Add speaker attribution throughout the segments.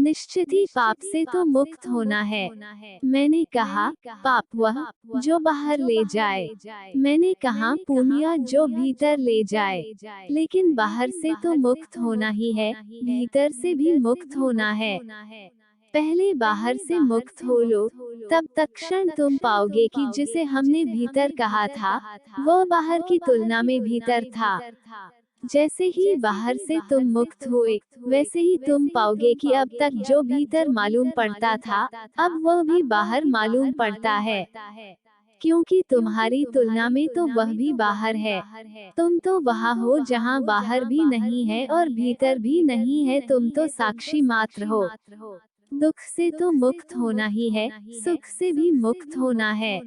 Speaker 1: निश्चित ही पाप से तो मुक्त होना है। मैंने कहा, पाप वह जो बाहर ले जाए। मैंने कहा, पुण्य जो भीतर ले जाए। लेकिन बाहर से तो मुक्त होना ही है, भीतर से भी मुक्त होना है। पहले बाहर से मुक्त हो लो, तब तत्क्षण तुम पाओगे कि जिसे हमने भीतर कहा था, वह बाहर की तुलना में भीतर था। जैसे ही बाहर से तुम मुक्त हुए, वैसे ही तुम पाओगे कि अब तक जो भीतर मालूम पड़ता था, अब वह भी बाहर मालूम पड़ता है। क्योंकि तुम्हारी तुलना में तो वह भी बाहर है। तुम तो वहाँ हो जहाँ बाहर भी नहीं है और भीतर भी नहीं है, तुम तो साक्षी मात्र हो। दुख से तो मुक्त होना ही है, सुख से भी मुक्त होना है।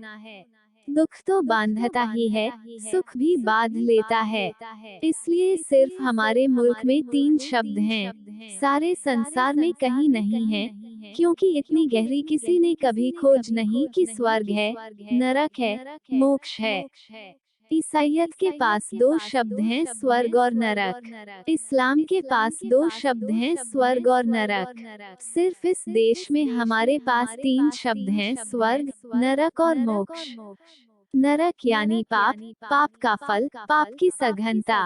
Speaker 1: दुख तो बांधता ही है, सुख भी बांध लेता है। इसलिए सिर्फ हमारे मुल्क में 3 शब्द हैं, सारे संसार में कहीं नहीं हैं, क्योंकि इतनी गहरी किसी ने कभी खोज नहीं कि स्वर्ग है, नरक है, मोक्ष है। ईसाइयत के पास 2 शब्द हैं, स्वर्ग और नरक। इस्लाम के पास 2 शब्द हैं, स्वर्ग और नरक। सिर्फ इस देश में हमारे पास 3 शब्द हैं, स्वर्ग, नरक और मोक्ष। नरक यानी पाप, पाप का फल, पाप की सघनता।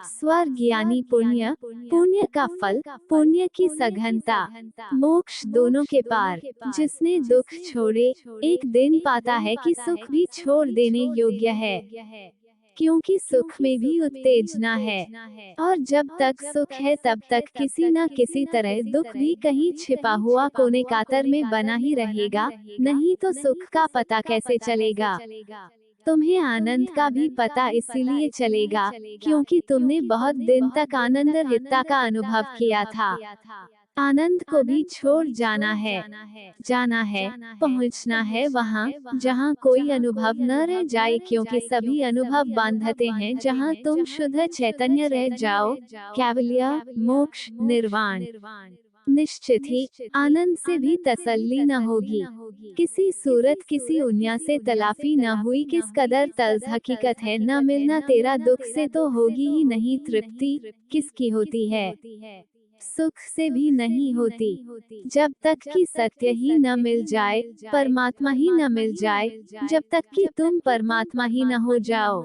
Speaker 1: स्वर्ग यानी पुण्य, पुण्य का फल, पुण्य की सघनता। मोक्ष दोनों के पार। जिसने दुख छोड़े, एक दिन पाता है कि सुख भी छोड़ देने योग्य है। क्योंकि सुख में भी उत्तेजना है, और जब तक सुख है तब तक किसी न किसी तरह दुख भी कहीं छिपा हुआ कोने कातर में बना ही रहेगा, नहीं तो सुख का पता कैसे चलेगा। तुम्हें आनंद का भी पता इसीलिए चलेगा, क्योंकि तुमने बहुत दिन तक आनंदरहितता का अनुभव किया था। आनंद को भी छोड़ जाना है, पहुंचना है वहां, जहां कोई अनुभव न रह जाए, क्योंकि सभी अनुभव बांधते हैं जहां तुम शुद्ध चैतन्य रह जाओ, कैवल्य, मोक्ष, निर्वाण। निश्चित ही आनंद से भी तसल्ली न होगी। किसी सूरत किसी उन्या से तलाफी न हुई, किस कदर तल्ज हकीकत है, न मिलना तेरा दुख से तो होगी ही नहीं तृप्ति, किसकी होती है, सुख से भी नहीं होती। जब तक कि सत्य ही न मिल जाए, परमात्मा ही न मिल जाए, जब तक कि तुम परमात्मा ही न हो जाओ।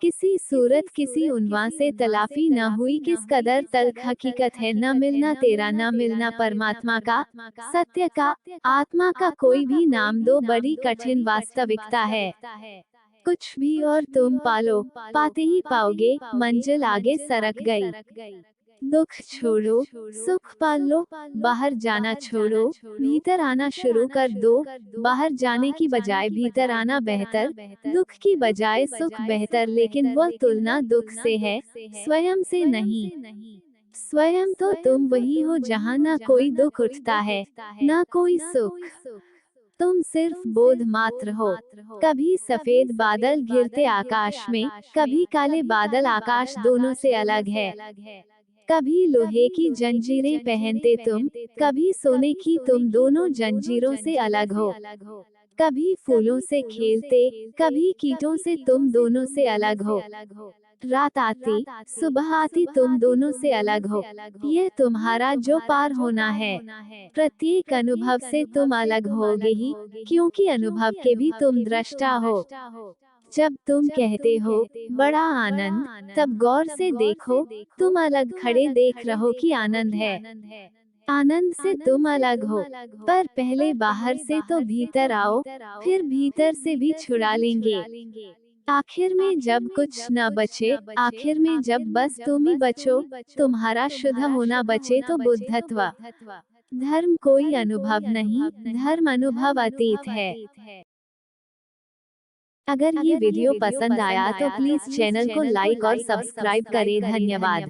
Speaker 1: किसी सूरत किसी उन्वा से तलाफी न हुई, किस कदर तल्ख हकीकत है, न मिलना तेरा, न मिलना परमात्मा का, सत्य का, आत्मा का कोई भी नाम दो, बड़ी कठिन वास्तविकता है। कुछ भी और तुम पालो, पाते ही पाओगे, मंजिल आगे सरक गई। दुख छोड़ो, सुख पाल लो, बाहर जाना छोड़ो, भीतर आना शुरू कर दो। बाहर जाने की बजाय भीतर आना बेहतर, दुख की बजाय सुख बेहतर, लेकिन वह तुलना दुख से है, स्वयं से नहीं। स्वयं तो तुम वही हो जहाँ ना कोई दुख उठता है, ना कोई सुख। तुम सिर्फ बोध मात्र हो। कभी सफेद बादल घिरते आकाश में, कभी काले बादल आकाश दोनों से अलग है। कभी लोहे की जंजीरें पहनते तुम, कभी सोने की, तुम दोनों जंजीरों से अलग हो। कभी फूलों से खेलते, कभी कीटों से, तुम दोनों से अलग हो। रात आती, सुबह आती, तुम दोनों से अलग हो। यह तुम्हारा जो पार होना है, प्रत्येक अनुभव से तुम अलग होगे ही, क्योंकि अनुभव के भी तुम दृष्टा हो। जब तुम कहते हो बड़ा आनंद, तब गौर से देखो, तुम अलग खड़े देख रहो कि आनंद है। आनंद से तुम अलग हो, पर पहले बाहर से तो भीतर आओ, फिर भीतर से भी छुड़ा लेंगे। आखिर में जब कुछ न बचे, आखिर में जब बस तुम ही बचो, तुम्हारा शुद्ध होना बचे, तो बुद्धत्व। धर्म कोई अनुभव नहीं, धर्म अनुभव अतीत है। अगर ये वीडियो पसंद आया तो प्लीज चैनल को लाइक और सब्सक्राइब करें। धन्यवाद।